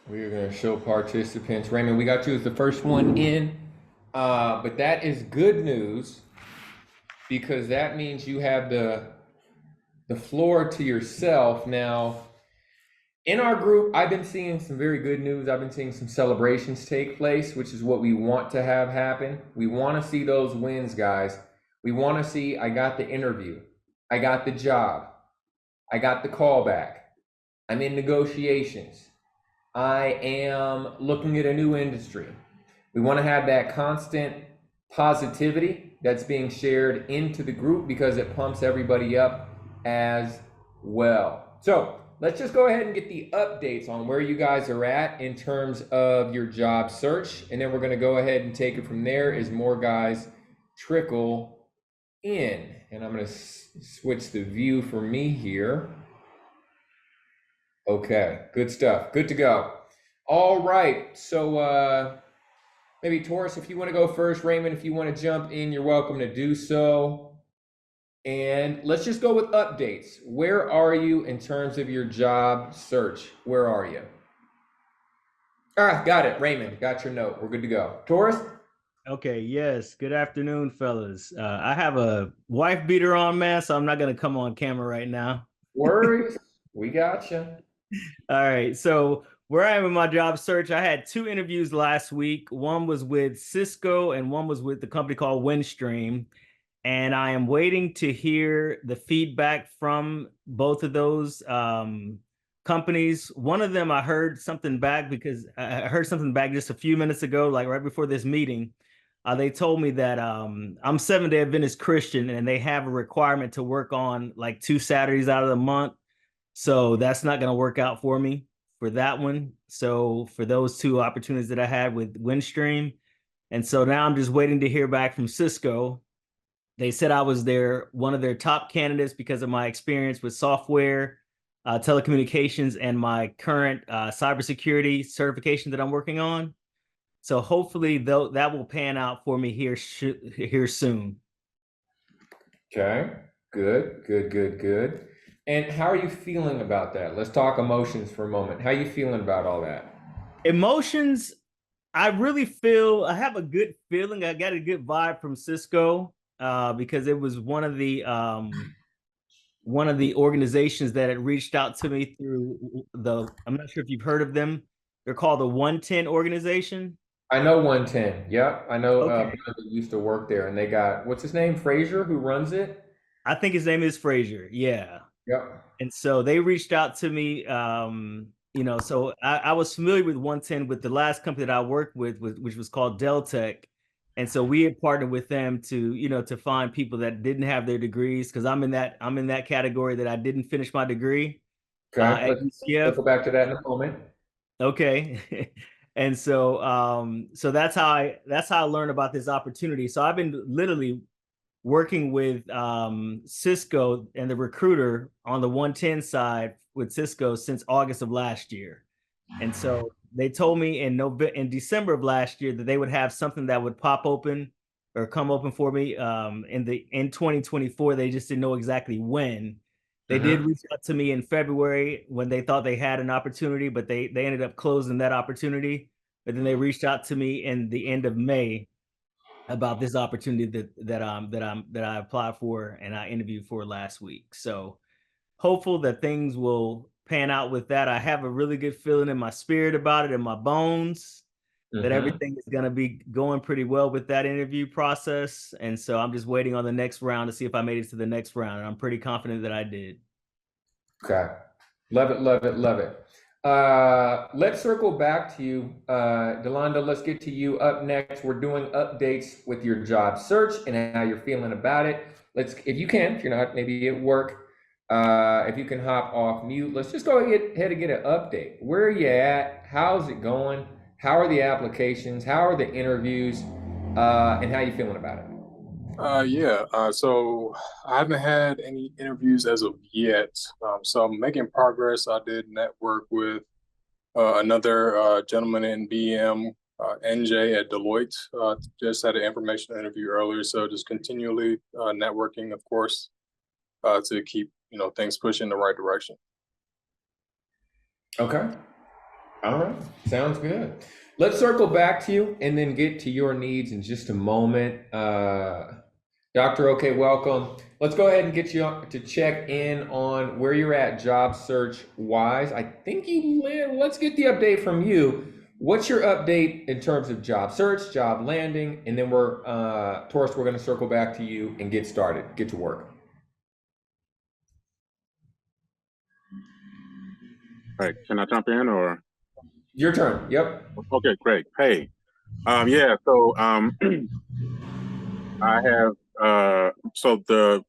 We're going to show participants. Raymond, we got you as the first one in. But that is good news because that means you have the floor to yourself. Now, in our group, I've been seeing some very good news. I've been seeing some celebrations take place, which is what we want to have happen. We want to see those wins, guys. We want to see, I got the interview. I got the job. I got the callback. I'm in negotiations. I am looking at a new industry. We want to have that constant positivity that's being shared into the group because it pumps everybody up as well. So let's just go ahead and get the updates on where you guys are at in terms of your job search. And then we're going to go ahead and take it from there as more guys trickle in. And I'm going to switch the view for me here. Okay, good stuff. Good to go. All right. So maybe Taurus, if you want to go first, Raymond, if you want to jump in, you're welcome to do so. And let's just go with updates. Where are you in terms of your job search? Where are you? Got it. Raymond, got your note. We're good to go. Taurus? Okay, yes. Good afternoon, fellas. I have a wife beater on, man, so I'm not going to come on camera right now. Worries. We got you. All right. So, where I am in my job search, I had 2 interviews last week. One was with Cisco and one was with the company called Windstream. And I am waiting to hear the feedback from both of those companies. One of them, I heard something back because I heard something back just a few minutes ago, like right before this meeting. They told me that I'm Seventh-day Adventist Christian and they have a requirement to work on like 2 Saturdays out of the month. So that's not going to work out for me for that one. So for those 2 opportunities that I had with Windstream. And so now I'm just waiting to hear back from Cisco. They said I was one of their top candidates because of my experience with software, telecommunications, and my current cybersecurity certification that I'm working on. So hopefully that will pan out for me here soon. Okay. Good. And how are you feeling about that? Let's talk emotions for a moment. How are you feeling about all that? Emotions, I really feel I have a good feeling. I got a good vibe from Cisco because it was one of the organizations that had reached out to me through I'm not sure if you've heard of them. They're called the 110 organization. I know 110. Yep. I know Okay. people that used to work there and they got, what's his name? Frazier, who runs it? I think his name is Frazier. Yeah. Yep. And so they reached out to me. So I was familiar with 110 with the last company that I worked with, which was called Deltec. And so we had partnered with them to find people that didn't have their degrees because I'm in that category that I didn't finish my degree Okay. at Let's UCF. circle back to that in a moment. Okay. And so that's how I learned about this opportunity. So I've been literally working with Cisco and the recruiter on the 110 side with Cisco since August of last year. And so they told me in December of last year that they would have something that would pop open or come open for me in 2024. They just didn't know exactly when. They did reach out to me in February when they thought they had an opportunity, but they ended up closing that opportunity. But then they reached out to me in the end of May about this opportunity that I applied for and I interviewed for last week. So hopeful that things will pan out with that. I have a really good feeling in my spirit about it, in my bones, that Mm-hmm. everything is going to be going pretty well with that interview process. And so I'm just waiting on the next round to see if I made it to the next round. And I'm pretty confident that I did. Okay. Love it. Let's circle back to you, Delonda. Let's get to you up next. We're doing updates with your job search and how you're feeling about it. If you can, if you're not maybe at work, if you can hop off mute, let's just go ahead and get an update. Where are you at? How's it going? How are the applications? How are the interviews? And how are you feeling about it? So I haven't had any interviews as of yet. So I'm making progress. I did network with another gentleman in BEM, NJ at Deloitte. Just had an information interview earlier. So just continually networking, of course, to keep things pushing in the right direction. Okay. All right, sounds good. Let's circle back to you and then get to your needs in just a moment. Dr. OK, welcome. Let's go ahead and get you to check in on where you're at job search wise. I think you live, let's get the update from you. What's your update in terms of job search, job landing, and then Taurus, we're going to circle back to you and get started, get to work. All right, can I jump in or? Your turn. Yep. Okay, great. Hey, yeah. So I have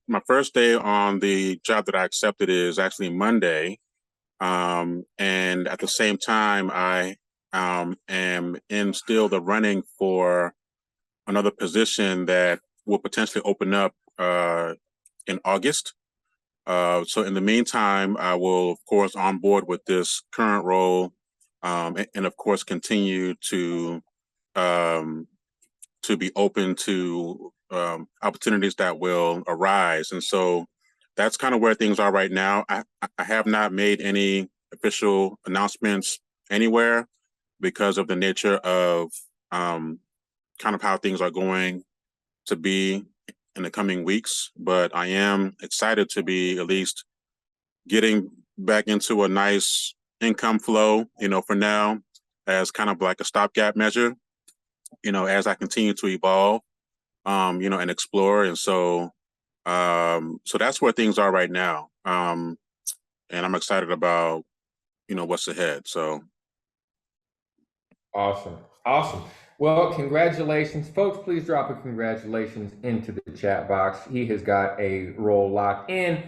my first day on the job that I accepted is actually Monday, and at the same time I am in still the running for another position that will potentially open up in August. So in the meantime, I will, of course, on board with this current role, and of course, continue to be open to opportunities that will arise. And so that's kind of where things are right now. I have not made any official announcements anywhere because of the nature of kind of how things are going to be in the coming weeks, but I am excited to be at least getting back into a nice income flow, for now, as kind of like a stopgap measure, as I continue to evolve, and explore. And so that's where things are right now. And I'm excited about, what's ahead. So. Awesome. Awesome. Well, congratulations. Folks, please drop a congratulations into the chat box. He has got a role locked in.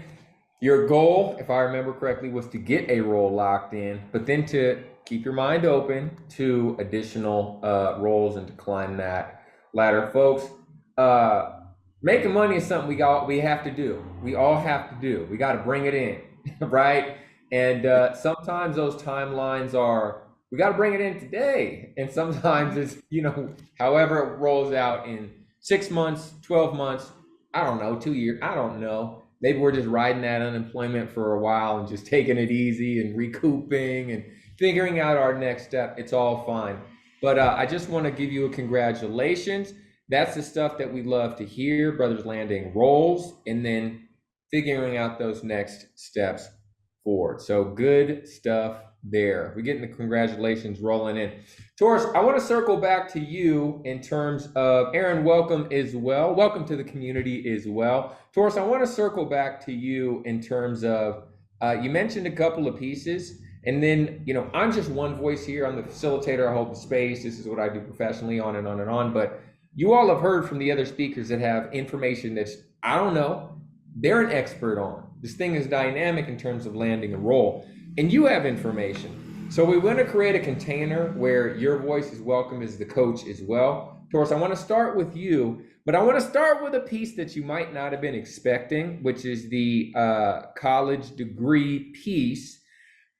Your goal, if I remember correctly, was to get a role locked in, but then to keep your mind open to additional roles and to climb that ladder. Folks, making money is something we have to do. We all have to do. We got to bring it in, right? And sometimes those timelines are, we got to bring it in today. And sometimes it's, however it rolls out in 6 months, 12 months, I don't know, 2 years, I don't know. Maybe we're just riding that unemployment for a while and just taking it easy and recouping and figuring out our next step. It's all fine. But I just want to give you a congratulations. That's the stuff that we love to hear, brothers landing roles and then figuring out those next steps forward. So good stuff there. We're getting the congratulations rolling in. Taurus, I want to circle back to you in terms of, Aaron, welcome as well. Welcome to the community as well. Taurus, I want to circle back to you in terms of, you mentioned a couple of pieces, and then, I'm just one voice here. I'm the facilitator. I hold the space. This is what I do professionally, on and on and on. But you all have heard from the other speakers that have information that's, I don't know, they're an expert on. This thing is dynamic in terms of landing a role, and you have information. So we want to create a container where your voice is welcome as the coach as well. Taurus, I want to start with you, but I want to start with a piece that you might not have been expecting, which is the college degree piece.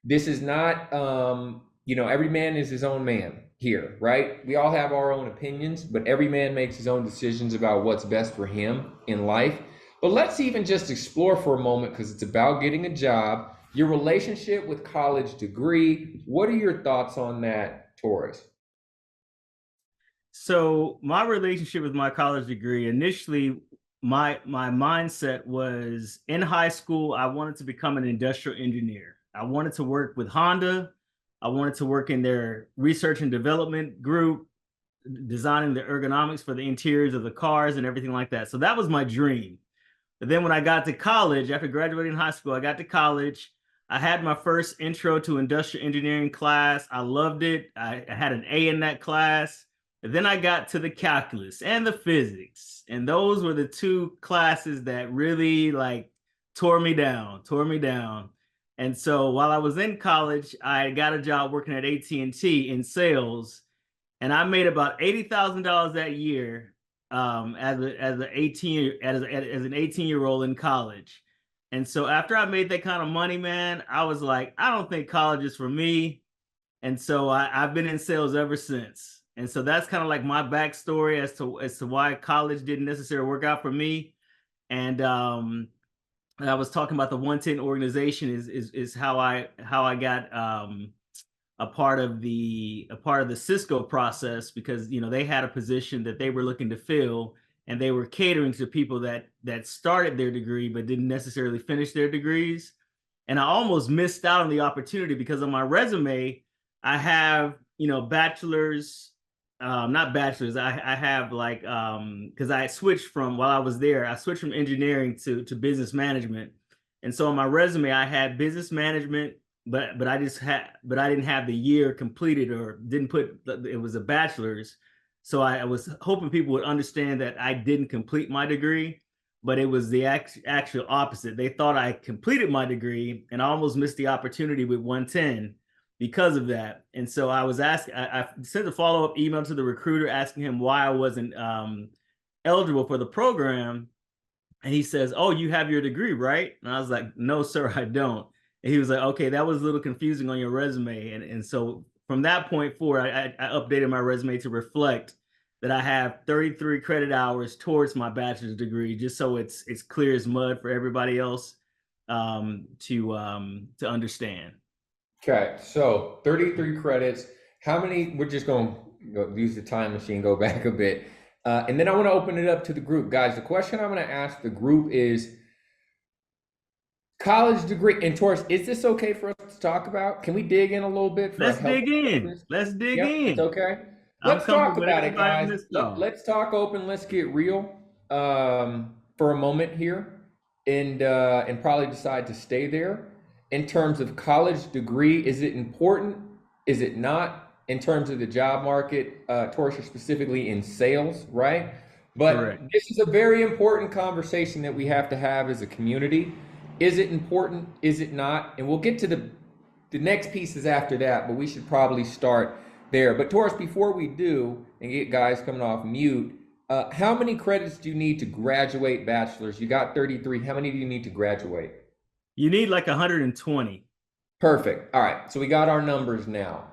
This is not, every man is his own man here, right? We all have our own opinions, but every man makes his own decisions about what's best for him in life. But let's even just explore for a moment, because it's about getting a job, your relationship with college degree. What are your thoughts on that, Taurus? So my relationship with my college degree, initially, my mindset was in high school, I wanted to become an industrial engineer. I wanted to work with Honda. I wanted to work in their research and development group, designing the ergonomics for the interiors of the cars and everything like that. So that was my dream. But then when I got to college, after graduating high school, I got to college. I had my first intro to industrial engineering class. I loved it. I had an A in that class. And then I got to the calculus and the physics. And those were the two classes that really tore me down. And so while I was in college, I got a job working at AT&T in sales. And I made about $80,000 that year as an 18-year-old in college. And so after I made that kind of money, man, I was like, I don't think college is for me. And so I've been in sales ever since. And so that's kind of like my backstory as to why college didn't necessarily work out for me. And I was talking about the 110 organization is how I got a part of the Cisco process, because they had a position that they were looking to fill, and they were catering to people that started their degree but didn't necessarily finish their degrees. And I almost missed out on the opportunity because on my resume I have bachelor's, not bachelor's. I have like because I switched from, while I was there, I switched from engineering to business management, and so on my resume I had business management, but I didn't have the year completed, or didn't put it was a bachelor's. So I was hoping people would understand that I didn't complete my degree, but it was the actual opposite. They thought I completed my degree, and I almost missed the opportunity with 110 because of that. And so I was asking, I sent a follow-up email to the recruiter asking him why I wasn't eligible for the program. And he says, "Oh, you have your degree, right?" And I was like, "No, sir, I don't." And he was like, "Okay, that was a little confusing on your resume." And so from that point forward, I updated my resume to reflect that I have 33 credit hours towards my bachelor's degree, just so it's clear as mud for everybody else to understand. Okay, so 33 credits. How many? We're just going to use the time machine, go back a bit. And then I want to open it up to the group. Guys, the question I'm going to ask the group is college degree. And Taurus, is this okay for us to talk about? Can we dig in a little bit? Let's dig in. Let's dig in. It's okay. I'm Let's talk comfortable with about it, everybody on guys. this call. Let's talk open. Let's get real for a moment here, and probably decide to stay there. In terms of college degree, is it important? Is it not? In terms of the job market, Taurus, specifically in sales, right? But Correct. This is a very important conversation that we have to have as a community. Is it important? Is it not? And we'll get to the next pieces after that, but we should probably start there. But Taurus, before we do, and get guys coming off mute, how many credits do you need to graduate bachelor's? You got 33. How many do you need to graduate? You need like 120. Perfect. All right. So we got our numbers now.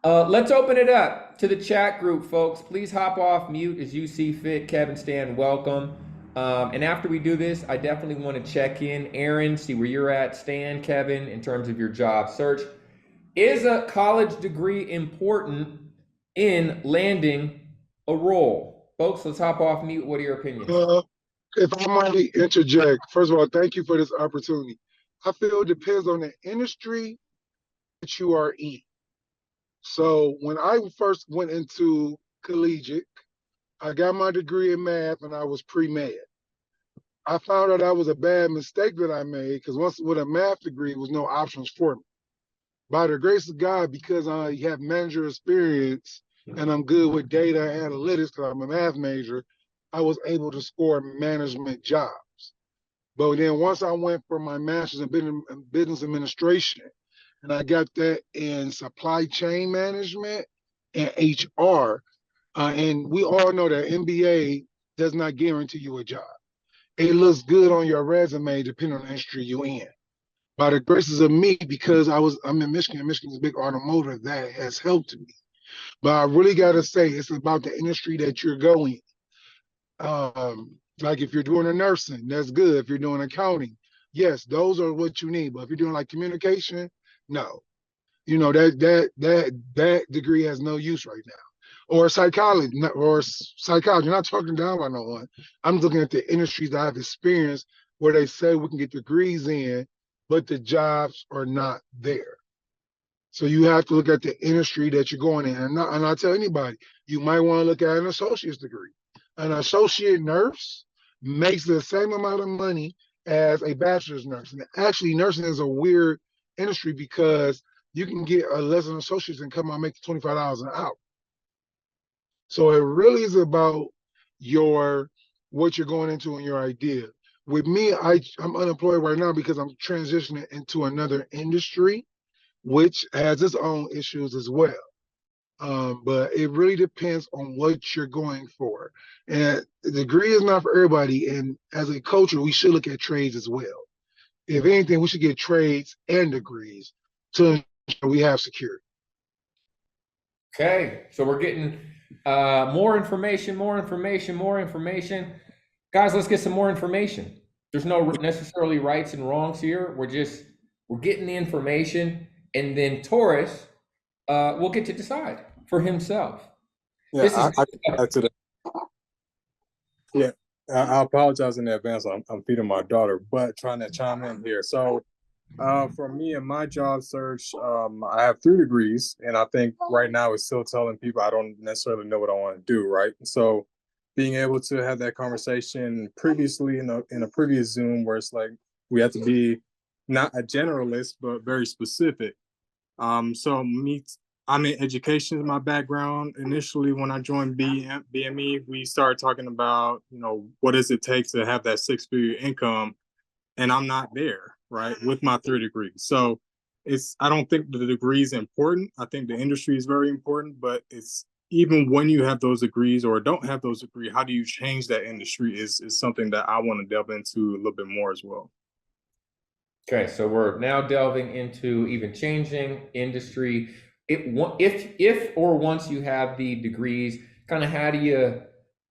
Let's open it up to the chat group, folks. Please hop off mute as you see fit. Kevin, Stan, welcome. And after we do this, I definitely want to check in. Aaron, see where you're at. Stan, Kevin, in terms of your job search. Is a college degree important in landing a role? Folks, let's hop off mute. What are your opinions? If I might interject, first of all, thank you for this opportunity. I feel it depends on the industry that you are in. So when I first went into collegiate, I got my degree in math and I was pre-med. I found out that was a bad mistake that I made, because once with a math degree, there was no options for me. By the grace of God, because I have manager experience and I'm good with data analytics because I'm a math major, I was able to score management jobs. But then once I went for my master's in business administration, and I got that in supply chain management and HR, and we all know that MBA does not guarantee you a job. It looks good on your resume depending on the industry you're in. By the graces of me, because I'm in Michigan. Michigan's a big automotive, that has helped me. But I really got to say, it's about the industry that you're going. Like if you're doing a nursing, that's good. If you're doing accounting, yes, those are what you need. But if you're doing like communication, no. That degree has no use right now. Or psychology, not talking down by no one. I'm looking at the industries that I've experienced where they say we can get degrees in, but the jobs are not there. So you have to look at the industry that you're going in. And I tell anybody, you might want to look at an associate's degree. An associate nurse makes the same amount of money as a bachelor's nurse. And actually, nursing is a weird industry because you can get a less than associate's and come out and make $25 an hour. So it really is about what you're going into and your idea. With me, I'm unemployed right now because I'm transitioning into another industry, which has its own issues as well. But it really depends on what you're going for. And the degree is not for everybody. And as a culture, we should look at trades as well. If anything, we should get trades and degrees to ensure we have security. Okay, so we're getting more information. Guys, let's get some more information. There's no necessarily rights and wrongs here. We're getting the information. And then Taurus, will get to decide for himself. Yeah, This is I can add to that. Yeah, I apologize in advance. I'm feeding my daughter, but trying to chime in here. So, for me and my job search, I have 3 degrees, and I think right now it's still telling people I don't necessarily know what I want to do. Right, so being able to have that conversation previously in a previous Zoom where it's like we have to be not a generalist but very specific. So I'm in education is my background. Initially, when I joined BME, we started talking about, what does it take to have that 6-figure income, and I'm not there, right, with my 3 degrees. So I don't think the degree is important. I think the industry is very important, but it's even when you have those degrees or don't have those degrees, how do you change that industry is something that I want to delve into a little bit more as well. okay. So we're now delving into even changing industry. If or once you have the degrees, kind of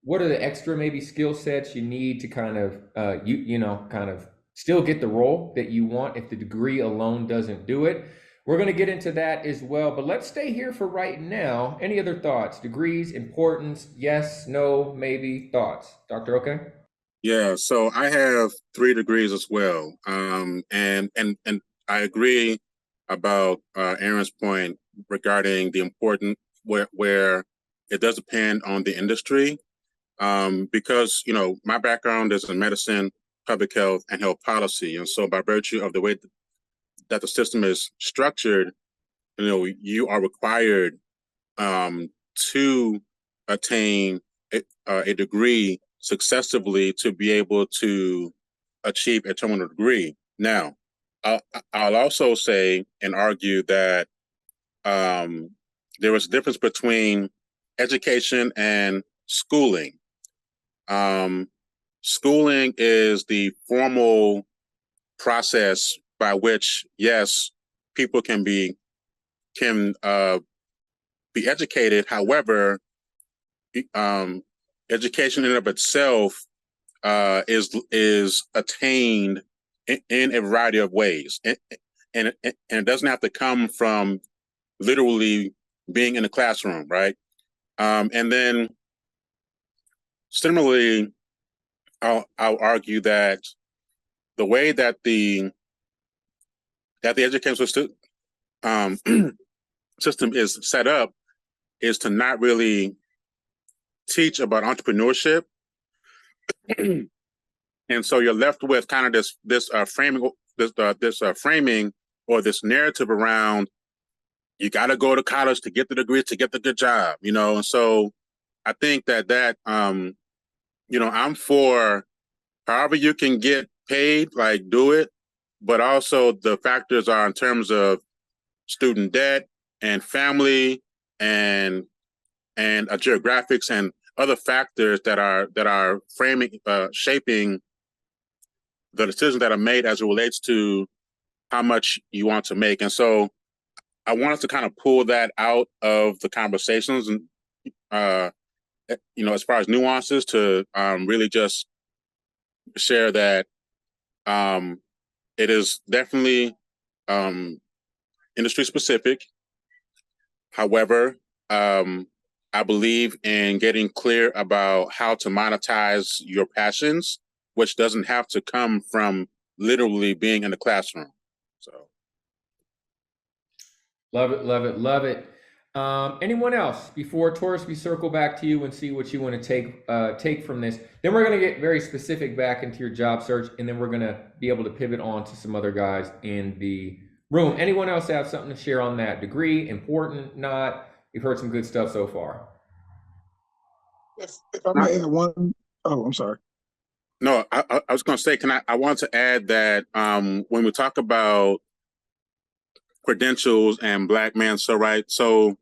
what are the extra maybe skill sets you need to kind of kind of still get the role that you want if the degree alone doesn't do it? We're going to get into that as well, but let's stay here for right now. Any other thoughts? Degrees, importance, yes, no, maybe, thoughts? Dr. Okay? Yeah, so I have 3 degrees as well. And I agree about Aaron's point regarding the important where it does depend on the industry. Because my background is in medicine, public health, and health policy, and so by virtue of the way that the system is structured, you are required to attain a degree successively to be able to achieve a terminal degree. Now, I'll also say and argue that there is a difference between education and schooling. Schooling is the formal process by which, yes, people can be educated. However, education in and of itself is attained in a variety of ways, and it doesn't have to come from literally being in the classroom, right? And then similarly, I'll argue that the way that the education system is set up is to not really teach about entrepreneurship, and so you're left with kind of this framing or this narrative around you got to go to college to get the degree to get the good job, and so I think that I'm for however you can get paid, like do it, but also the factors are in terms of student debt and family and geographics and other factors that are shaping the decisions that are made as it relates to how much you want to make. And so I want us to kind of pull that out of the conversations and as far as nuances to really just share that it is definitely industry specific. However, I believe in getting clear about how to monetize your passions, which doesn't have to come from literally being in the classroom. So, Love it, love it, love it. Anyone else before Taurus? We circle back to you and see what you want to take from this. Then we're going to get very specific back into your job search, and then we're going to be able to pivot on to some other guys in the room. Anyone else have something to share on that? Degree, important, not? We've heard some good stuff so far. If I might add one, oh, I'm sorry. No, I was going to say, I want to add that when we talk about credentials and Black man, so right, so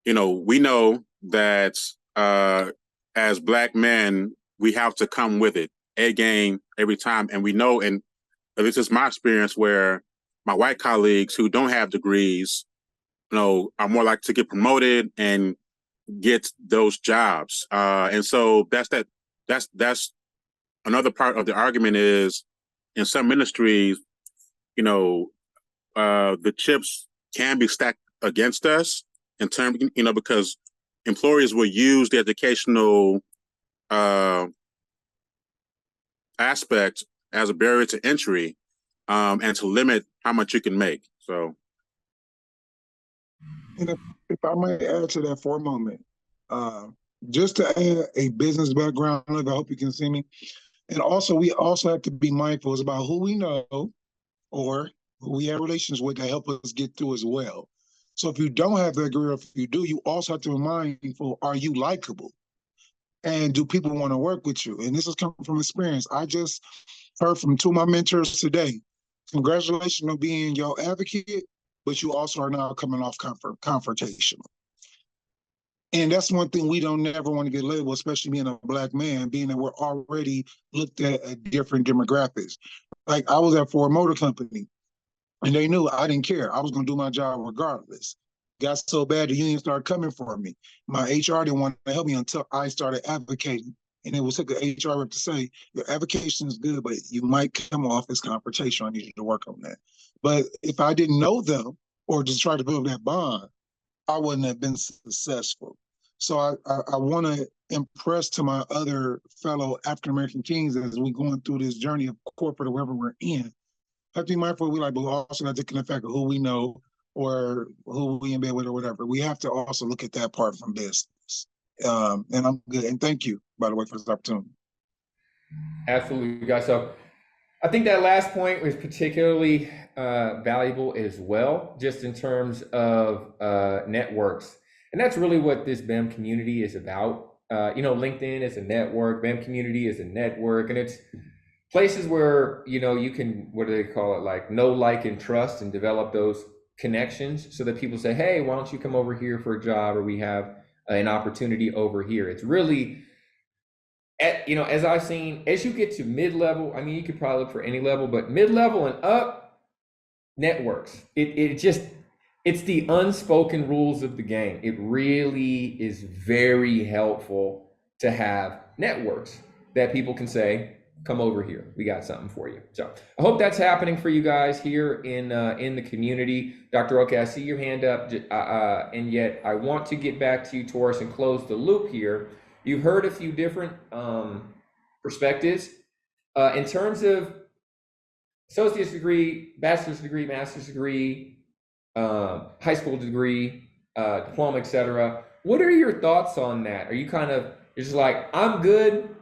we know that as Black men, we have to come with it, A game every time, and we know, and at least it's my experience where my white colleagues who don't have degrees, are more likely to get promoted and get those jobs. And so that's another part of the argument is in some industries, the chips can be stacked against us in terms, because employers will use the educational aspect as a barrier to entry, and to limit how much you can make. So, And if I might add to that for a moment, just to add a business background, I hope you can see me. And also, we also have to be mindful about who we know or who we have relations with that help us get through as well. So if you don't have that career, if you do, you also have to be mindful, are you likable? And do people want to work with you? And this is coming from experience. I just heard from two of my mentors today. Congratulations on being your advocate, but you also are now coming off confrontational. And that's one thing we don't never want to get labeled, especially being a Black man, being that we're already looked at different demographics. Like I was at Ford Motor Company, and they knew I didn't care. I was going to do my job regardless. Got so bad the union started coming for me. My HR didn't want to help me until I started advocating. And it was took an HR rep to say, your advocation is good, but you might come off as confrontation. I need you to work on that. But if I didn't know them or just try to build that bond, I wouldn't have been successful. So I want to impress to my other fellow African-American kings as we going through this journey of corporate or wherever we're in, have to be mindful we like, but also not taking effect of who we know or who we in bed with or whatever. We have to also look at that part from business. And I'm good. And thank you, by the way, for this opportunity. Absolutely, guys. So I think that last point was particularly valuable as well, just in terms of networks. And that's really what this BEM community is about. LinkedIn is a network, BEM community is a network, and it's places where, you can, what do they call it? Like know, like, and trust, and develop those connections so that people say, hey, why don't you come over here for a job, or we have an opportunity over here. It's really, as I've seen, as you get to mid-level, I mean, you could probably look for any level, but mid-level and up, networks. It's the unspoken rules of the game. It really is very helpful to have networks that people can say, come over here, we got something for you. So I hope that's happening for you guys here in the community. Dr. Oke, I see your hand up, and yet I want to get back to you, Taurus, and close the loop here. You've heard a few different perspectives in terms of associate's degree, bachelor's degree, master's degree, high school degree, diploma, etc. What are your thoughts on that? Are you you're just like, I'm good,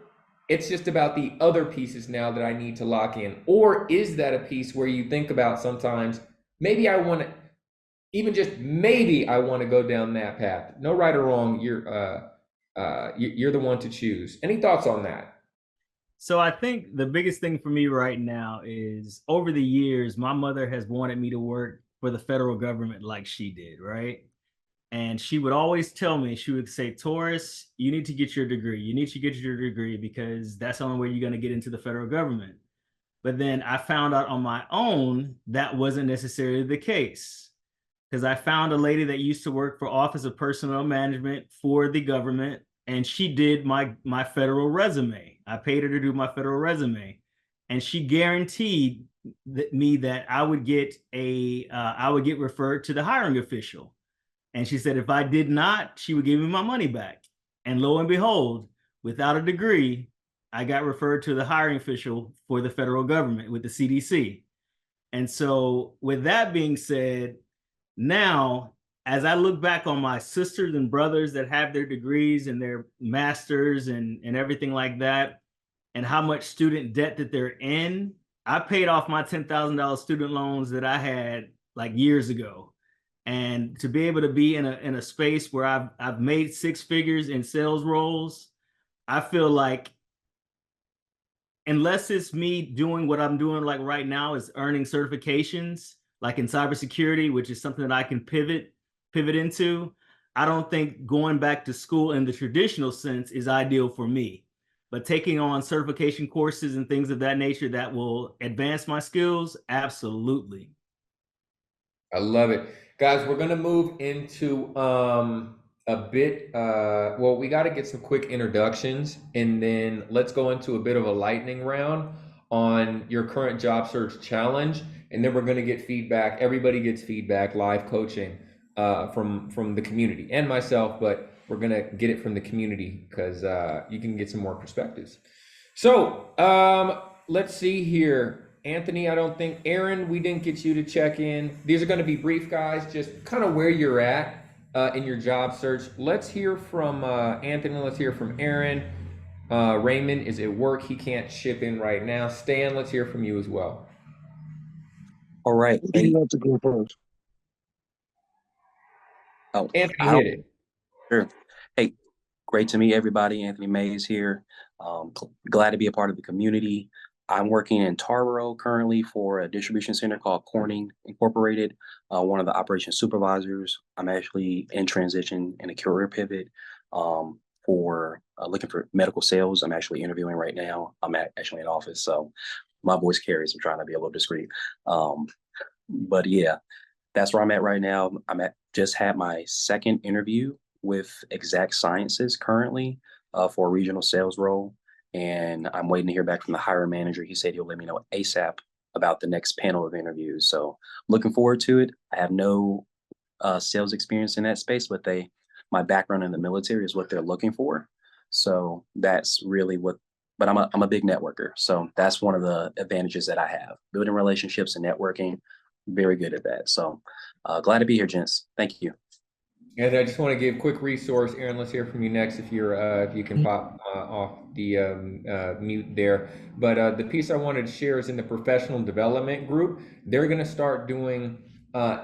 it's just about the other pieces now that I need to lock in? Or is that a piece where you think about sometimes, maybe I want to, even just maybe I want to go down that path? No right or wrong, you're the one to choose. Any thoughts on that? So I think the biggest thing for me right now is, over the years, my mother has wanted me to work for the federal government like she did, right? And she would always tell me, she would say, Taurus, you need to get your degree. You need to get your degree because that's the only way you're going to get into the federal government. But then I found out on my own that wasn't necessarily the case, because I found a lady that used to work for Office of Personnel Management for the government, and she did my federal resume. I paid her to do my federal resume, and she guaranteed me that I would get referred to the hiring official. And she said if I did not, she would give me my money back. And lo and behold, without a degree, I got referred to the hiring official for the federal government with the CDC. And so with that being said, now, as I look back on my sisters and brothers that have their degrees and their masters and everything like that, and how much student debt that they're in, I paid off my $10,000 student loans that I had like years ago. And to be able to be in a space where I've made six figures in sales roles, I feel like, unless it's me doing what I'm doing like right now, is earning certifications, like in cybersecurity, which is something that I can pivot into, I don't think going back to school in the traditional sense is ideal for me. But taking on certification courses and things of that nature that will advance my skills, absolutely. I love it. Guys, we're going to move into a bit, well, we got to get some quick introductions, and then let's go into a bit of a lightning round on your current job search challenge, and then we're going to get feedback. Everybody gets feedback, live coaching from the community and myself, but we're gonna get it from the community because you can get some more perspectives. So let's see here. Anthony, I don't think, Aaron, we didn't get you to check in. These are going to be brief, guys, just kind of where you're at in your job search. Let's hear from Anthony. Let's hear from Aaron. Raymond is at work. He can't ship in right now. Stan, let's hear from you as well. All right. Who do you have to go first? Oh, Anthony, hit it. Sure. Hey, great to meet everybody. Anthony Mays here. Glad to be a part of the community. I'm working in Tarboro currently for a distribution center called Corning Incorporated, one of the operations supervisors. I'm actually in transition in a career pivot for looking for medical sales. I'm actually interviewing right now. I'm actually in office, so my voice carries. I'm trying to be a little discreet. But yeah, that's where I'm at right now. Just had my second interview with Exact Sciences currently for a regional sales role. And I'm waiting to hear back from the hiring manager. He said he'll let me know ASAP about the next panel of interviews. So looking forward to it. I have no sales experience in that space, but my background in the military is what they're looking for. So that's really but I'm a big networker. So that's one of the advantages that I have. Building relationships and networking, very good at that. So glad to be here, gents. Thank you. And I just want to give a quick resource. Aaron, let's hear from you next if you can pop off the mute there. But the piece I wanted to share is in the professional development group. They're going to start doing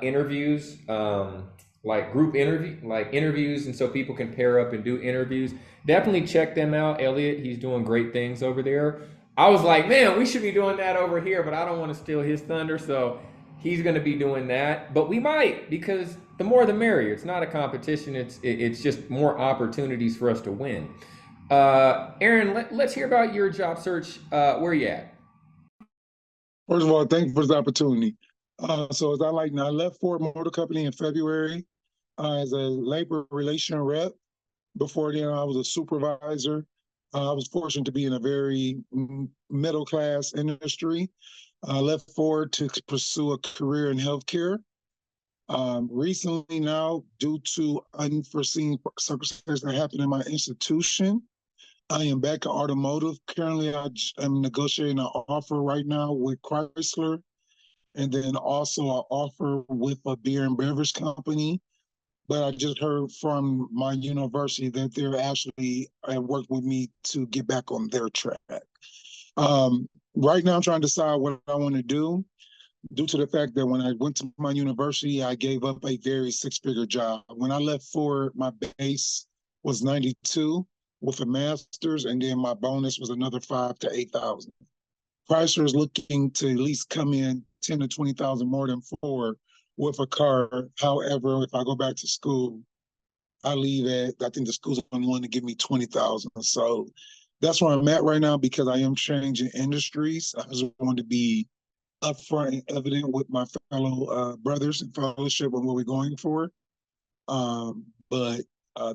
interviews, like group interviews, and so people can pair up and do interviews. Definitely check them out. Elliot, he's doing great things over there. I was like, man, we should be doing that over here, but I don't want to steal his thunder, so he's going to be doing that. But we might, because the more the merrier. It's not a competition. It's just more opportunities for us to win. Aaron, let's hear about your job search. Where are you at? First of all, thank you for this opportunity. So as I left Ford Motor Company in February as a labor relation rep. Before then, I was a supervisor. I was fortunate to be in a very middle-class industry. I left Ford to pursue a career in healthcare. Recently now, due to unforeseen circumstances that happened in my institution, I am back in automotive. Currently, I'm negotiating an offer right now with Chrysler, and then also an offer with a beer and beverage company. But I just heard from my university that they're actually worked with me to get back on their track. Right now, I'm trying to decide what I want to do. Due to the fact that when I went to my university, I gave up a very six-figure job. When I left Ford, my base was 92 with a master's, and then my bonus was another 5,000 to 8,000. Chrysler is looking to at least come in 10 to 20,000 more than Ford with a car. However, if I go back to school, I leave I think the school's only one to give me 20,000. So that's where I'm at right now because I am changing industries. I just want to be upfront and evident with my fellow brothers and fellowship on what we're going for. But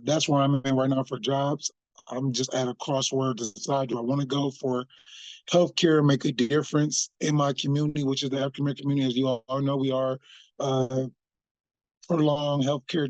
that's where I'm at right now for jobs. I'm just at a crossword to decide, do I want to go for healthcare, make a difference in my community, which is the African American community. As you all know, we are prolonged healthcare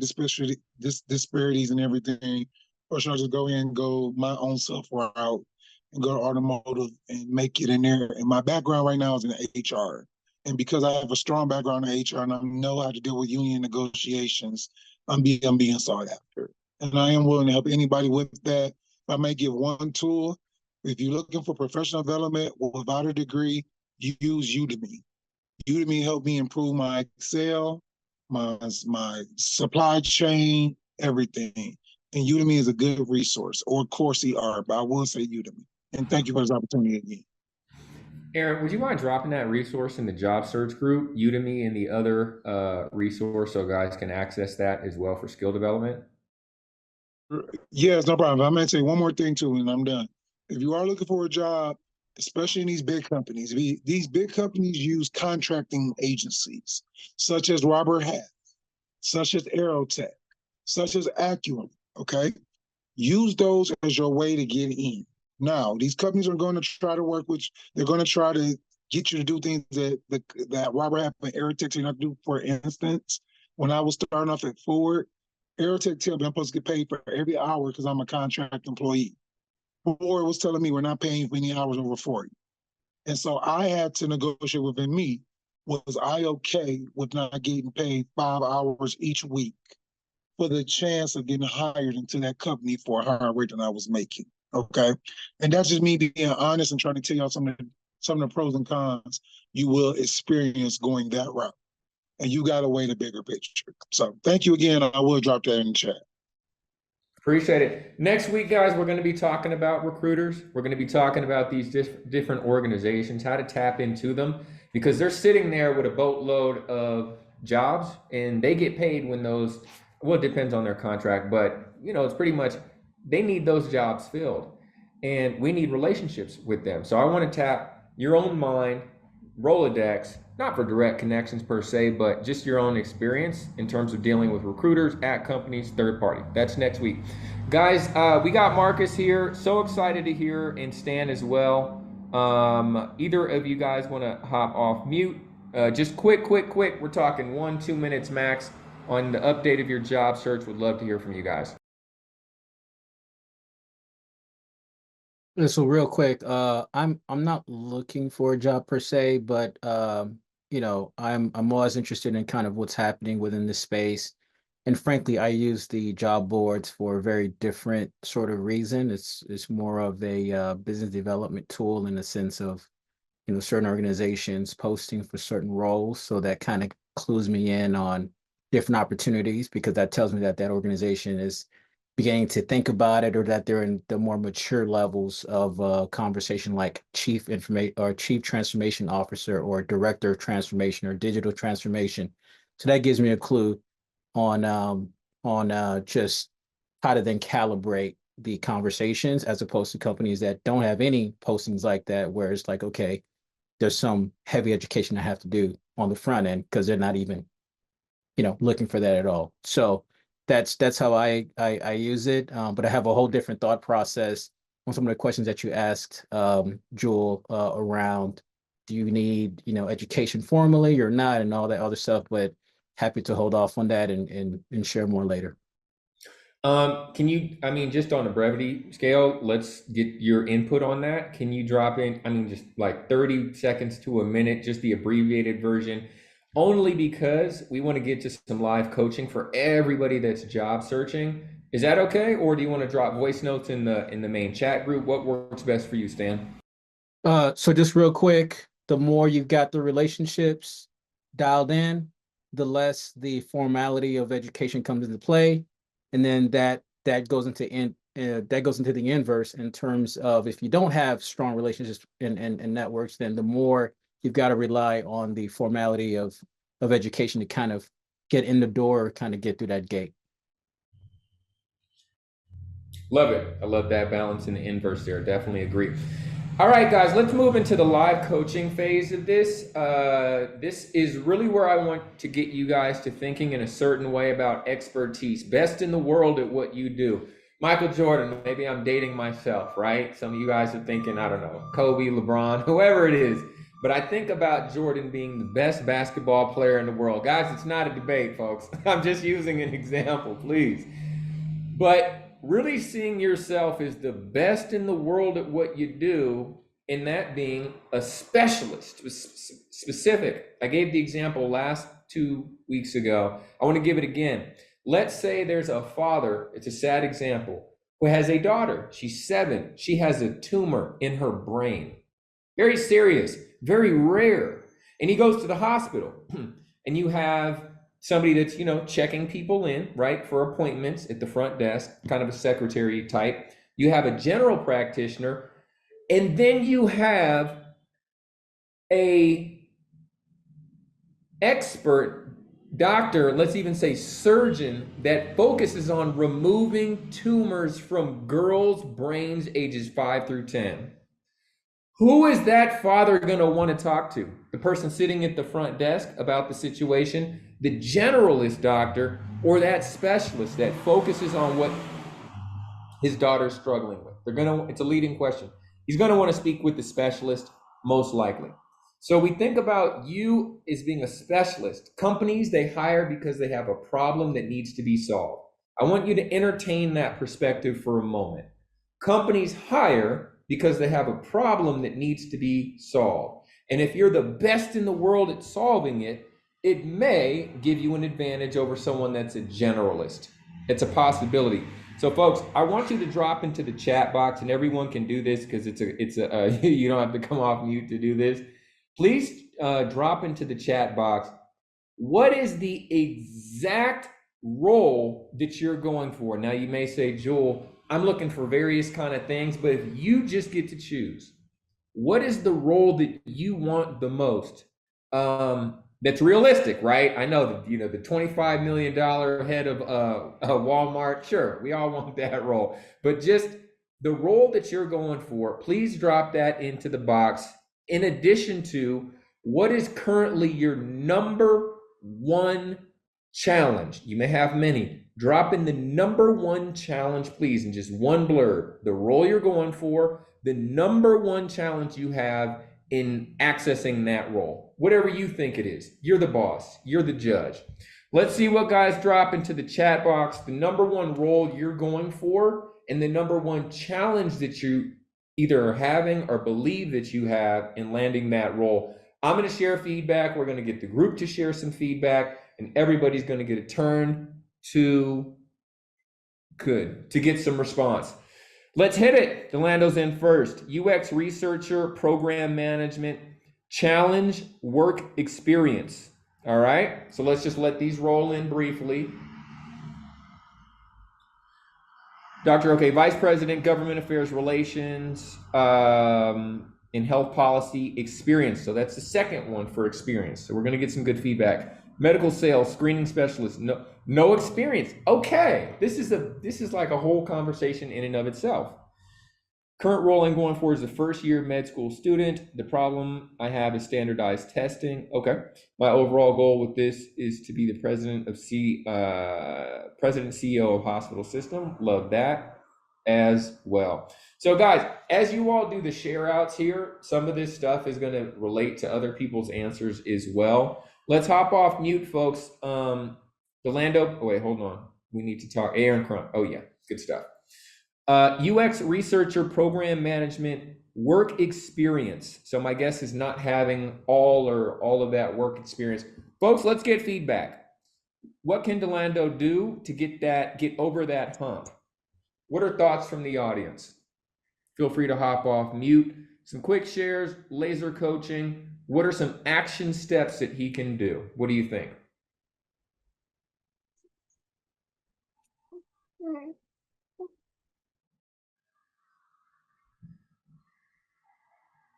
disparities and everything. Or should I just go in and go my own self route and go to automotive and make it in there? And my background right now is in HR. And because I have a strong background in HR and I know how to deal with union negotiations, I'm being sought after. And I am willing to help anybody with that. If I may give one tool, if you're looking for professional development without a degree, use Udemy. Udemy helped me improve my Excel, my supply chain, everything. And Udemy is a good resource, or Course ER, but I will say Udemy. And thank you for this opportunity again. Aaron, would you mind dropping that resource in the job search group, Udemy and the other resource, so guys can access that as well for skill development? Yes, no problem. I might say one more thing too, and I'm done. If you are looking for a job, especially in these big companies, these big companies use contracting agencies, such as Robert Half, such as Aerotech, such as Acumen, okay? Use those as your way to get in. Now, these companies are going to try to work with, they're going to try to get you to do things that Robert Half and Aerotech do not do. For instance, When I was starting off at Ford, Aerotech told me I'm supposed to get paid for every hour because I'm a contract employee. Ford was telling me we're not paying for any hours over 40. And so I had to negotiate within me, was I okay with not getting paid 5 hours each week for the chance of getting hired into that company for a higher rate than I was making? Okay. And that's just me being honest and trying to tell y'all some of the pros and cons you will experience going that route. And you got to weigh the bigger picture. So thank you again. I will drop that in the chat. Appreciate it. Next week, guys, we're going to be talking about recruiters. We're going to be talking about these different organizations, how to tap into them, because they're sitting there with a boatload of jobs and they get paid when those, well, it depends on their contract, but it's pretty much they need those jobs filled and we need relationships with them. So I want to tap your own mind, Rolodex, not for direct connections per se, but just your own experience in terms of dealing with recruiters at companies, third party. That's next week. Guys, we got Marcus here. So excited to hear, and Stan as well. Either of you guys want to hop off mute? Just quick. We're talking 1-2 minutes max on the update of your job search. Would love to hear from you guys. So real quick, I'm not looking for a job per se, but I'm always interested in kind of what's happening within this space. And frankly, I use the job boards for a very different sort of reason. It's more of a business development tool in the sense of certain organizations posting for certain roles. So that kind of clues me in on different opportunities because that tells me that that organization is beginning to think about it or that they're in the more mature levels of conversation like chief information or chief transformation officer or director of transformation or digital transformation. So that gives me a clue on just how to then calibrate the conversations as opposed to companies that don't have any postings like that, where it's like, okay, there's some heavy education I have to do on the front end because they're not even, looking for that at all. So that's how I use it. But I have a whole different thought process on some of the questions that you asked, Jewel, around do you need, education formally or not and all that other stuff, but happy to hold off on that and share more later. Can you, just on a brevity scale, let's get your input on that. Can you drop in, just like 30 seconds to a minute, just the abbreviated version, only because we want to get to some live coaching for everybody that's job searching. Is that okay? Or do you want to drop voice notes in the main chat group? What works best for you, Stan? So just real quick, the more you've got the relationships dialed in, the less the formality of education comes into play. And then that goes into the inverse in terms of if you don't have strong relationships and networks, then the more you've got to rely on the formality of education to kind of get in the door, kind of get through that gate. Love it. I love that balance in the inverse there. Definitely agree. All right, guys, let's move into the live coaching phase of this. This is really where I want to get you guys to thinking in a certain way about expertise, best in the world at what you do. Michael Jordan, maybe I'm dating myself, right? Some of you guys are thinking, I don't know, Kobe, LeBron, whoever it is. But I think about Jordan being the best basketball player in the world. Guys, it's not a debate, folks. I'm just using an example, please. But really seeing yourself as the best in the world at what you do, and that being a specialist, specific. I gave the example last 2 weeks ago. I want to give it again. Let's say there's a father, it's a sad example, who has a daughter. She's 7. She has a tumor in her brain. Very serious, very rare. And he goes to the hospital and you have somebody that's, checking people in, right, for appointments at the front desk, kind of a secretary type. You have a general practitioner, and then you have a expert doctor, let's even say surgeon, that focuses on removing tumors from girls' brains ages 5 through 10. Who is that father going to want to talk to? The person sitting at the front desk about the situation, the generalist doctor, or that specialist that focuses on what his daughter's struggling with? It's a leading question. He's going to want to speak with the specialist, most likely. So we think about you as being a specialist. Companies, they hire because they have a problem that needs to be solved. I want you to entertain that perspective for a moment. Companies hire because they have a problem that needs to be solved. And if you're the best in the world at solving it, it may give you an advantage over someone that's a generalist. It's a possibility. So folks, I want you to drop into the chat box, and everyone can do this because you don't have to come off mute to do this. Please drop into the chat box, what is the exact role that you're going for? Now you may say, Joel, I'm looking for various kind of things, but if you just get to choose, what is the role that you want the most? That's realistic, right? I know that, the $25 million head of Walmart, sure, we all want that role, but just the role that you're going for, please drop that into the box. In addition to, what is currently your number one challenge? You may have many. Drop in the number one challenge, please, in just one blurb. The role you're going for, the number one challenge you have in accessing that role. Whatever you think it is. You're the boss. You're the judge. Let's see what guys drop into the chat box. The number one role you're going for and the number one challenge that you either are having or believe that you have in landing that role. I'm going to share feedback. We're going to get the group to share some feedback, and everybody's going to get a turn to get some response. Let's hit it. Delando's in first. UX researcher, program management, challenge, work experience. All right. So let's just let these roll in briefly. Dr. Okay, Vice President, Government Affairs Relations, in Health Policy, experience. So that's the second one for experience. So we're going to get some good feedback. Medical sales, screening specialist, no experience. Okay, this is like a whole conversation in and of itself. Current role I'm going for is a first-year med school student. The problem I have is standardized testing. Okay, my overall goal with this is to be the president CEO of hospital system. Love that as well. So guys, as you all do the share outs here, some of this stuff is going to relate to other people's answers as well. Let's hop off mute, folks. Delando, oh wait, hold on. We need to talk. Aaron Crump. Oh yeah, good stuff. UX researcher, program management, work experience. So my guess is not having all of that work experience. Folks, let's get feedback. What can Delando do to get over that hump? What are thoughts from the audience? Feel free to hop off mute. Some quick shares, laser coaching. What are some action steps that he can do? What do you think?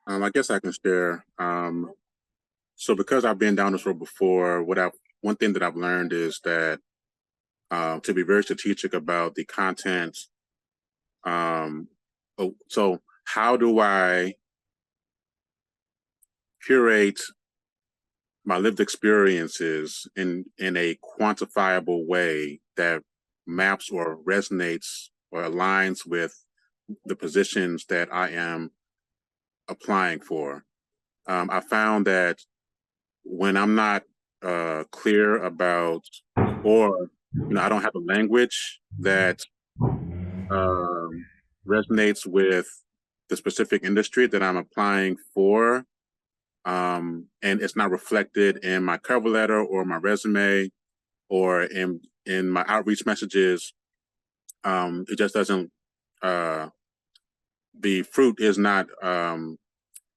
I guess I can share. So because I've been down this road before, one thing that I've learned is that to be very strategic about the content. So how do I curate my lived experiences in a quantifiable way that maps or resonates or aligns with the positions that I am applying for? I found that when I'm not clear about, or I don't have a language that resonates with the specific industry that I'm applying for, and it's not reflected in my cover letter or my resume or in my outreach messages, it just doesn't. The fruit is not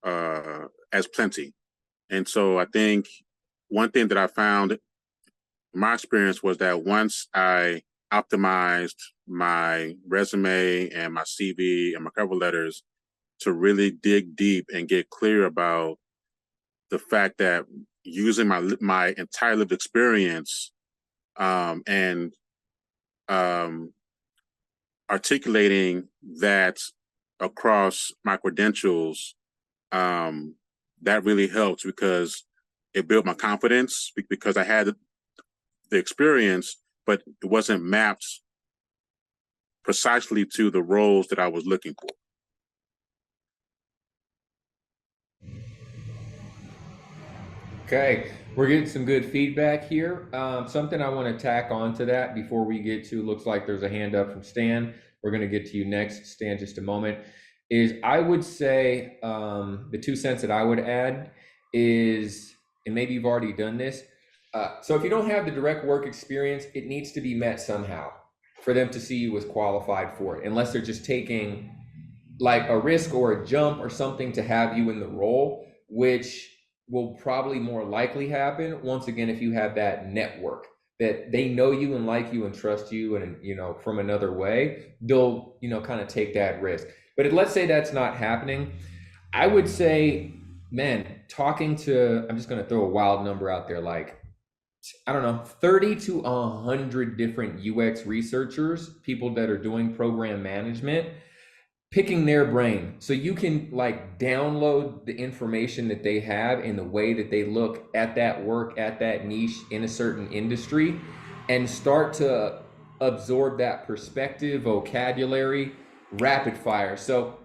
as plenty. And so I think one thing that I found in my experience was that once I optimized my resume and my CV and my cover letters to really dig deep and get clear about the fact that using my entire lived experience and articulating that across my credentials, that really helped because it built my confidence because I had the experience, but it wasn't mapped precisely to the roles that I was looking for. Okay, we're getting some good feedback here. Something I want to tack on to that before we get to, looks like there's a hand up from Stan. We're going to get to you next, Stan, just a moment. Is I would say the 2 cents that I would add is, and maybe you've already done this. So if you don't have the direct work experience, it needs to be met somehow for them to see you as qualified for it, unless they're just taking like a risk or a jump or something to have you in the role, which will probably more likely happen once again if you have that network that they know you and like you and trust you, and from another way they'll kind of take that risk. But let's say that's not happening. I would say, man, talking to, I'm just going to throw a wild number out there, like, I don't know, 30 to 100 different UX researchers, people that are doing program management, picking their brain so you can like download the information that they have in the way that they look at that work, at that niche in a certain industry, and start to absorb that perspective, vocabulary, rapid fire. So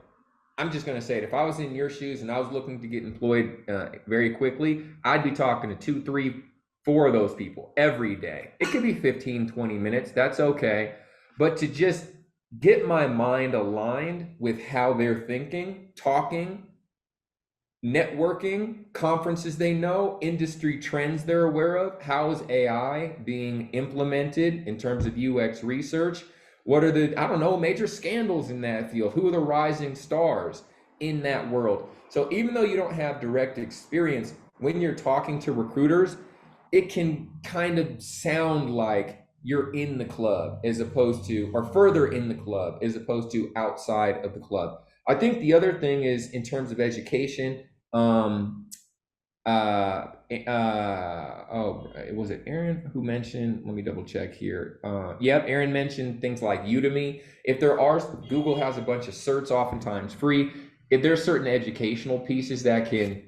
I'm just going to say it. If I was in your shoes and I was looking to get employed very quickly, I'd be talking to 2, 3, 4 of those people every day. It could be 15, 20 minutes. That's okay. But to just get my mind aligned with how they're thinking, talking, networking, conferences they know, industry trends they're aware of, how is AI being implemented in terms of UX research, what are the, I don't know, major scandals in that field, who are the rising stars in that world. So even though you don't have direct experience, when you're talking to recruiters, it can kind of sound like you're in the club as opposed to, or further in the club as opposed to outside of the club. I think the other thing is in terms of education, was it Aaron who mentioned, let me double check here. Yep, Aaron mentioned things like Udemy. If there are, Google has a bunch of certs, oftentimes free. If there's certain educational pieces that can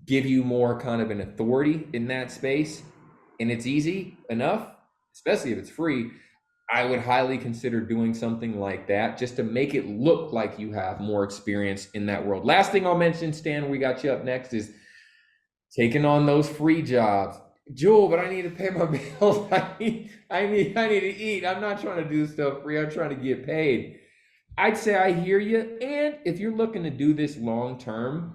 give you more kind of an authority in that space, and it's easy enough, especially if it's free, I would highly consider doing something like that just to make it look like you have more experience in that world. Last thing I'll mention, Stan, we got you up next, is taking on those free jobs. Jewel, but I need to pay my bills. I need to eat. I'm not trying to do stuff free. I'm trying to get paid. I'd say I hear you. And if you're looking to do this long term,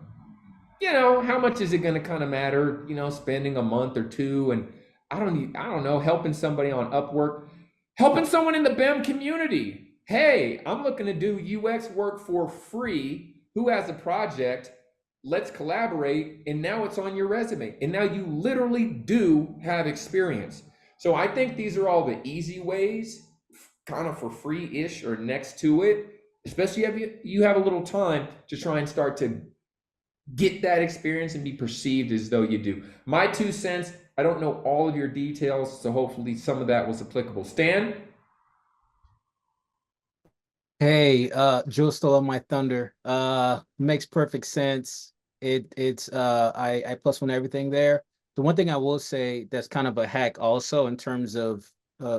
how much is it going to kind of matter, spending a month or two, and I don't know, helping somebody on Upwork, helping someone in the BEM community. Hey, I'm looking to do UX work for free. Who has a project? Let's collaborate. And now it's on your resume. And now you literally do have experience. So I think these are all the easy ways, kind of for free-ish or next to it, especially if you have a little time to try and start to get that experience and be perceived as though you do. My 2 cents, I don't know all of your details, so hopefully some of that was applicable. Stan? Hey, Joe stole on my thunder. Makes perfect sense. It's I plus one everything there. The one thing I will say that's kind of a hack also in terms of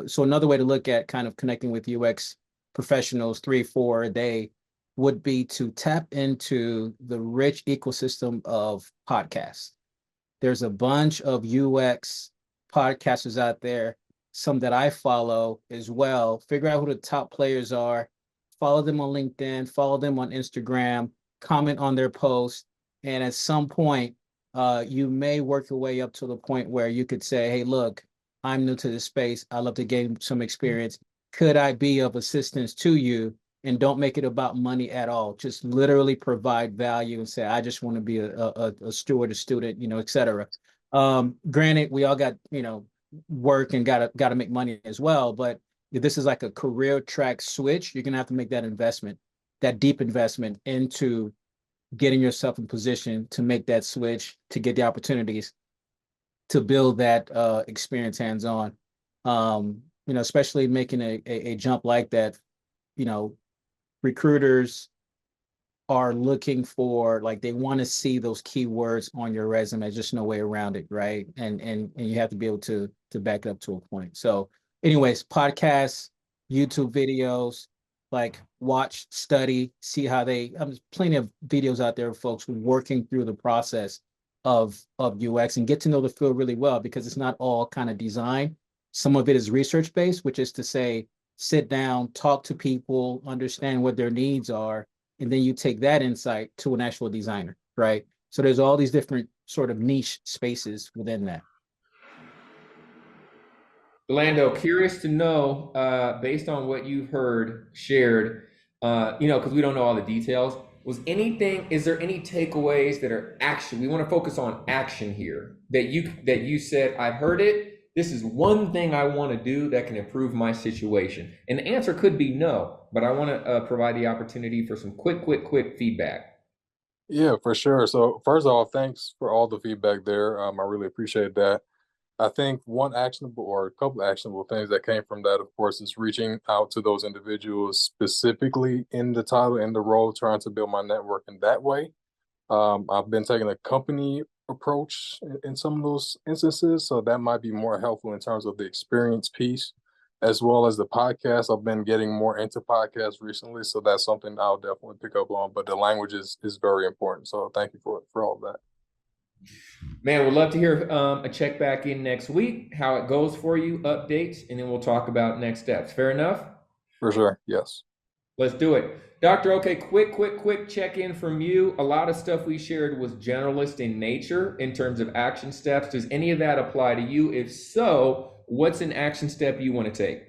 so another way to look at kind of connecting with UX professionals 3, 4 a day would be to tap into the rich ecosystem of podcasts. There's a bunch of UX podcasters out there, some that I follow as well. Figure out who the top players are, follow them on LinkedIn, follow them on Instagram, comment on their posts. And at some point, you may work your way up to the point where you could say, hey, look, I'm new to this space. I'd love to gain some experience. Could I be of assistance to you? And don't make it about money at all. Just literally provide value and say, I just want to be a steward, a student, et cetera. Granted, we all got, work and gotta make money as well. But if this is like a career track switch, you're gonna have to make that investment, that deep investment into getting yourself in position to make that switch, to get the opportunities to build that experience hands-on. Especially making a jump like that, recruiters are looking for, like, they want to see those keywords on your resume. Just no way around it, right? And you have to be able to back it up to a point. So anyways, podcasts, YouTube videos, like watch, study, see how plenty of videos out there of folks working through the process of UX and get to know the field really well, because it's not all kind of design. Some of it is research based, which is to say, sit down, talk to people, understand what their needs are, and then you take that insight to an actual designer, right? So there's all these different sort of niche spaces within that. Orlando, curious to know, based on what you've heard shared, because we don't know all the details. Is there any takeaways that are action? We want to focus on action here that you said, I've heard it. This is one thing I want to do that can improve my situation. And the answer could be no, but I want to provide the opportunity for some quick feedback. Yeah, for sure. So first of all, thanks for all the feedback there. I really appreciate that. I think one actionable or a couple actionable things that came from that, of course, is reaching out to those individuals specifically in the title and the role, trying to build my network in that way. I've been taking a company approach in some of those instances, so that might be more helpful in terms of the experience piece, as well as the podcast. I've been getting more into podcasts recently, so that's something I'll definitely pick up on. But the language is very important, so thank you for all of that. Man, we'd love to hear a check back in next week, how it goes for you, updates, and then we'll talk about next steps. Fair enough? For sure, yes. Let's do it. Doctor, okay, quick check-in from you. A lot of stuff we shared was generalist in nature in terms of action steps. Does any of that apply to you? If so, what's an action step you want to take?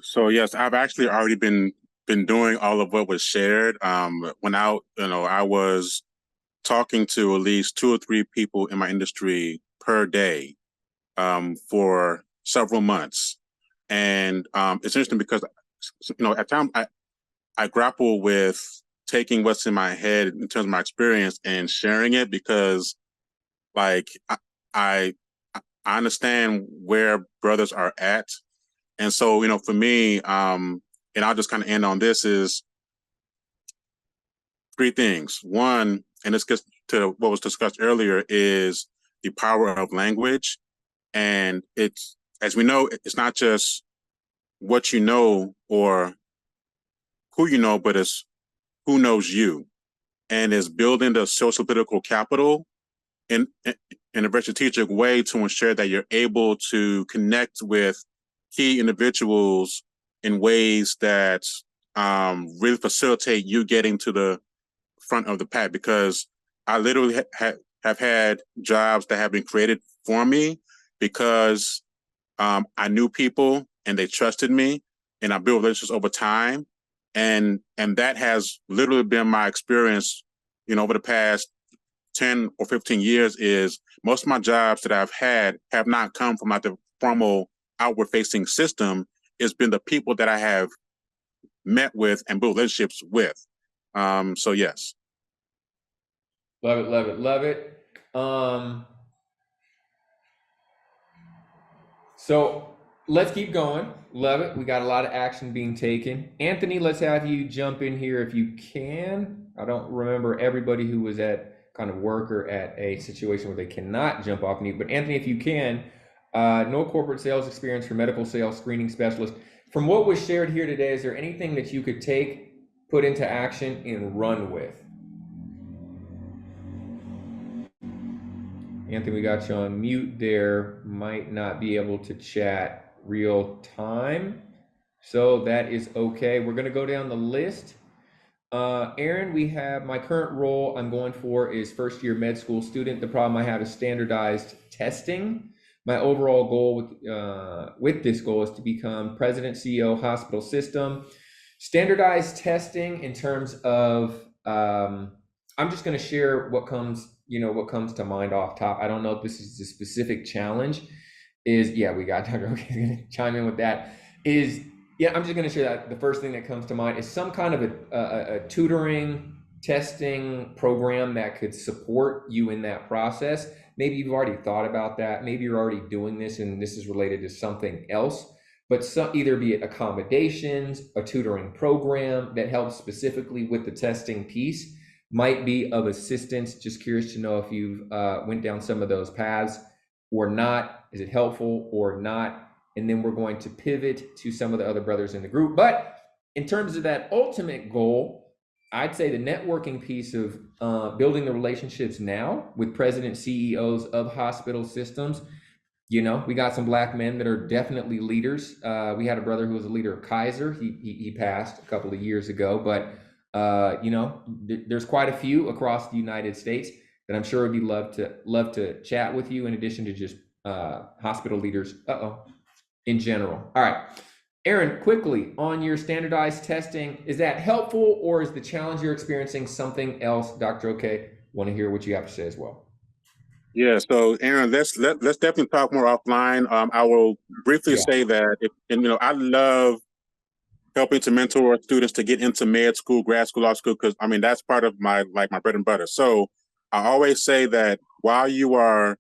So yes, I've actually already been doing all of what was shared. When I was talking to at least 2 or 3 people in my industry per day for several months. And it's interesting because, at times I grapple with taking what's in my head in terms of my experience and sharing it, because like I understand where brothers are at. And so, for me, and I'll just kind of end on this, is 3 things. One, and this gets to what was discussed earlier, is the power of language. And it's, as we know, it's not just what you know or who you know, but it's who knows you. And it's building the social political capital in a very strategic way to ensure that you're able to connect with key individuals in ways that really facilitate you getting to the front of the pack. Because I literally have had jobs that have been created for me because I knew people and they trusted me, and I built relationships over time. And that has literally been my experience, over the past 10 or 15 years. Is most of my jobs that I've had have not come from like the formal outward facing system. It's been the people that I have met with and built relationships with. So yes. Love it. So let's keep going. Love it. We got a lot of action being taken. Anthony, let's have you jump in here if you can. I don't remember everybody who was at kind of work or at a situation where they cannot jump off mute. But Anthony, if you can, no corporate sales experience for medical sales screening specialist. From what was shared here today, is there anything that you could take, put into action, and run with? Anthony, we got you on mute there. Might not be able to chat real time. So that is okay. We're going to go down the list. Aaron, we have my current role I'm going for is first year med school student. The problem I have is standardized testing. My overall goal with this goal is to become president, CEO, hospital system. Standardized testing in terms of, I'm just going to share what comes to mind off top. I don't know if this is a specific challenge. We got Dr. Okay, going to chime in with that. I'm just going to share that the first thing that comes to mind is some kind of a tutoring, testing program that could support you in that process. Maybe you've already thought about that. Maybe you're already doing this and this is related to something else. But either be it accommodations, a tutoring program that helps specifically with the testing piece might be of assistance. Just curious to know if you've went down some of those paths or not. Is it helpful or not? And then we're going to pivot to some of the other brothers in the group. But in terms of that ultimate goal, I'd say the networking piece of building the relationships now with president CEOs of hospital systems. You know, we got some Black men that are definitely leaders. We had a brother who was a leader of Kaiser. He passed a couple of years ago, but you know, there's quite a few across the United States that I'm sure would be love to chat with you. In addition to just hospital leaders, in general. All right, Aaron, quickly on your standardized testing, is that helpful, or is the challenge you're experiencing something else? Dr. OK, want to hear what you have to say as well. Yeah, so Aaron, let's definitely talk more offline. I will briefly say that, and you know, I love helping to mentor students to get into med school, grad school, law school, because I mean that's part of my bread and butter. So I always say that while you are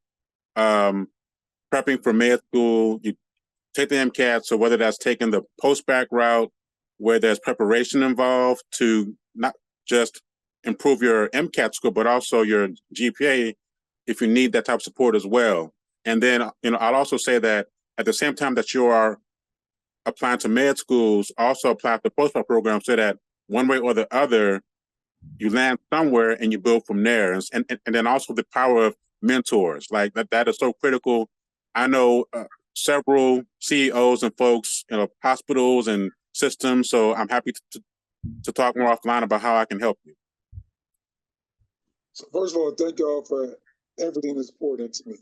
prepping for med school, you take the MCAT. So whether that's taking the post-bac route, where there's preparation involved to not just improve your MCAT score, but also your GPA, if you need that type of support as well. And then, you know, I'll also say that at the same time that you are applying to med schools, also apply to postdoc programs so that one way or the other, you land somewhere and you build from there. And then also the power of mentors, like that is so critical. I know several CEOs and folks, you know, hospitals and systems. So I'm happy to talk more offline about how I can help you. So first of all, thank y'all for everything that's poured into me.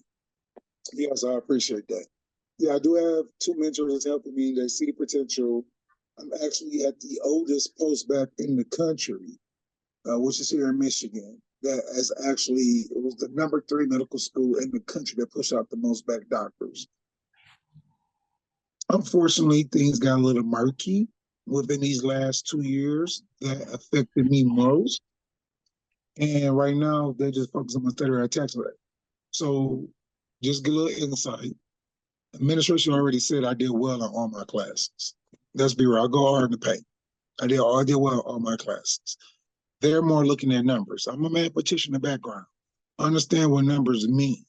Yes, I appreciate that. Yeah, I do have two mentors that's helping me. They see the potential. I'm actually at the oldest post-bac in the country, which is here in Michigan. That is actually, it was the #3 medical school in the country that pushed out the most back doctors. Unfortunately, things got a little murky within these last 2 years that affected me most. And right now, they're just focused on my standardized tax rate. So just get a little insight. Administration already said I did well on all my classes. Let's be real, I go hard in the paint. I did well on all my classes. They're more looking at numbers. I'm a mathematician in the background. I understand what numbers mean,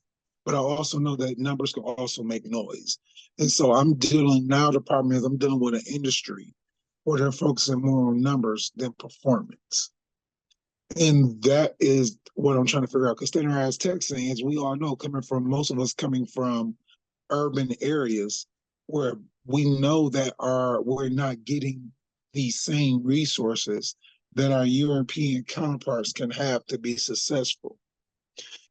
but I also know that numbers can also make noise. And so the problem is I'm dealing with an industry where they're focusing more on numbers than performance. And that is what I'm trying to figure out. Because standardized testing, as we all know, most of us coming from urban areas where we know that we're not getting the same resources that our European counterparts can have to be successful.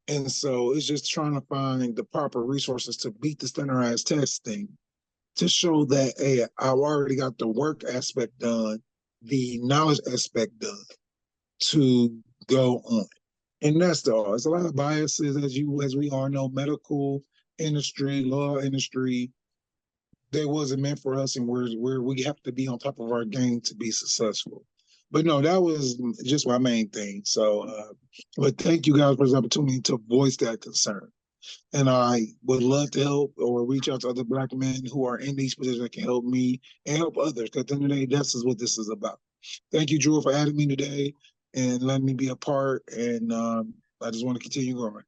And so it's just trying to find the proper resources to beat the standardized testing to show that, hey, I've already got the work aspect done, the knowledge aspect done to go on. And that's all. There's a lot of biases, as we all know, medical industry, law industry, they wasn't meant for us, and we have to be on top of our game to be successful. But no, that was just my main thing. So, but thank you guys for this opportunity to voice that concern. And I would love to help or reach out to other Black men who are in these positions that can help me and help others. Because at the end of the day, this is what this is about. Thank you, Drew, for adding me today and letting me be a part. And I just want to continue going.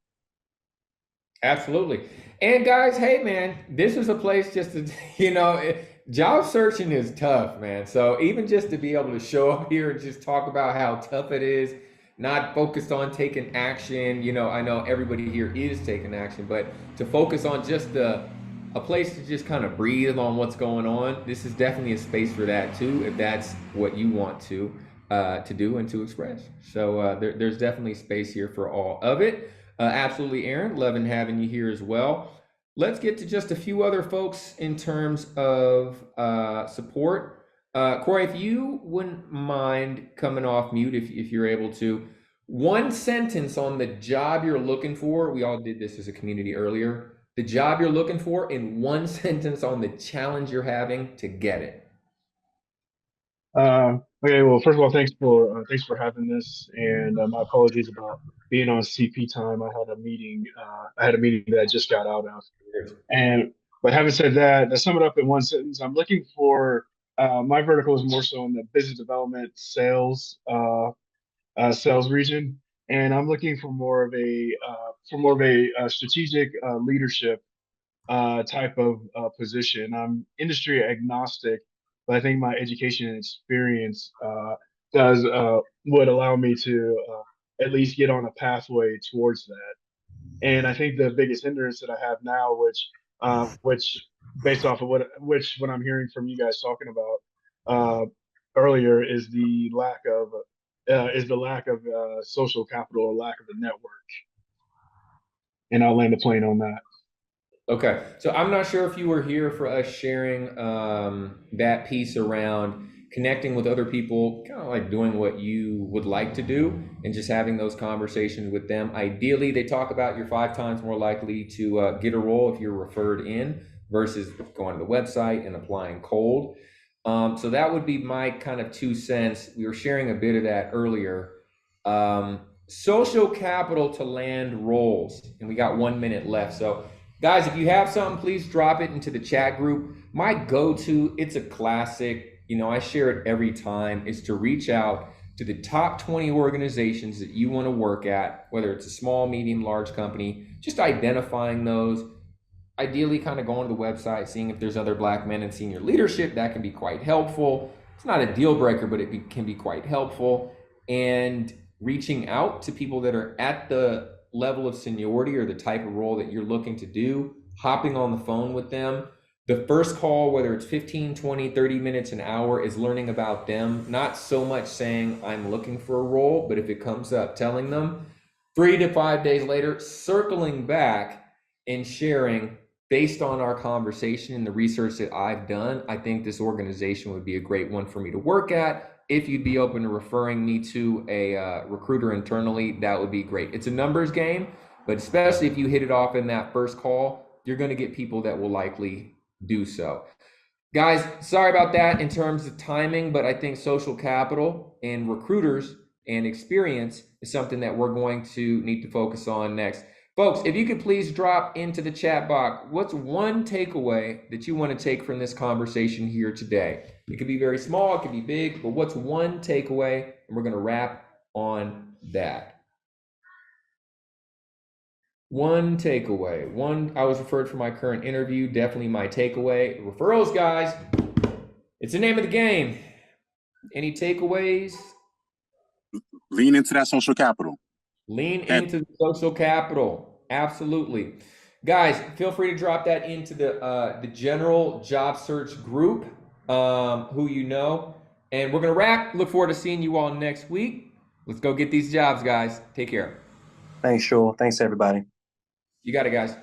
Absolutely. And guys, hey man, this is a place just to, you know, job searching is tough, man. So even just to be able to show up here and just talk about how tough it is, not focused on taking action, you know, I know everybody here is taking action, but to focus on just a place to just kind of breathe on what's going on, this is definitely a space for that too, if that's what you want to do and to express. So there's definitely space here for all of it. Absolutely, Aaron. Loving having you here as well. Let's get to just a few other folks in terms of support. Corey, if you wouldn't mind coming off mute, if you're able to, one sentence on the job you're looking for. We all did this as a community earlier. The job you're looking for, in one sentence on the challenge you're having to get it. Okay, well, first of all, thanks for having this, and my apologies about being on CP time. I had a meeting that I just got out of, but having said that, to sum it up in one sentence, I'm looking for my vertical is more so in the business development sales region, and I'm looking for more of a strategic leadership type of position. I'm industry agnostic, but I think my education and experience does would allow me to at least get on a pathway towards that. And I think the biggest hindrance that I have now, which based off of what I'm hearing from you guys talking about earlier, is the lack of social capital or lack of a network. And I'll land the plane on that. Okay, so I'm not sure if you were here for us sharing that piece around connecting with other people, kind of like doing what you would like to do and just having those conversations with them. Ideally, they talk about you're 5 times more likely to get a role if you're referred in versus going to the website and applying cold. So that would be my kind of 2 cents. We were sharing a bit of that earlier. Social capital to land roles, and we got 1 minute left. So guys, if you have something, please drop it into the chat group. My go-to, it's a classic, you know, I share it every time, is to reach out to the top 20 organizations that you want to work at, whether it's a small, medium, large company, just identifying those, ideally kind of going to the website, seeing if there's other Black men in senior leadership. That can be quite helpful. It's not a deal breaker, but it can be quite helpful. And reaching out to people that are at the level of seniority or the type of role that you're looking to do, hopping on the phone with them. The first call, whether it's 15, 20, 30 minutes, an hour, is learning about them, not so much saying I'm looking for a role, but if it comes up, telling them. 3 to 5 days later, circling back and sharing based on our conversation and the research that I've done, I think this organization would be a great one for me to work at. If you'd be open to referring me to a recruiter internally, that would be great. It's a numbers game, but especially if you hit it off in that first call, you're going to get people that will likely do so. Guys, sorry about that in terms of timing, but I think social capital and recruiters and experience is something that we're going to need to focus on next. Folks, if you could please drop into the chat box, what's one takeaway that you want to take from this conversation here today? It could be very small, it could be big, but what's one takeaway? And we're going to wrap on that. One takeaway. I was referred for my current interview, definitely my takeaway. Referrals, guys, it's the name of the game. Any takeaways? Lean into that social capital. Lean into the social capital. Absolutely. Guys, feel free to drop that into the general job search group, who you know. And we're going to wrap. Look forward to seeing you all next week. Let's go get these jobs, guys. Take care. Thanks, Joel. Thanks, everybody. You got it, guys.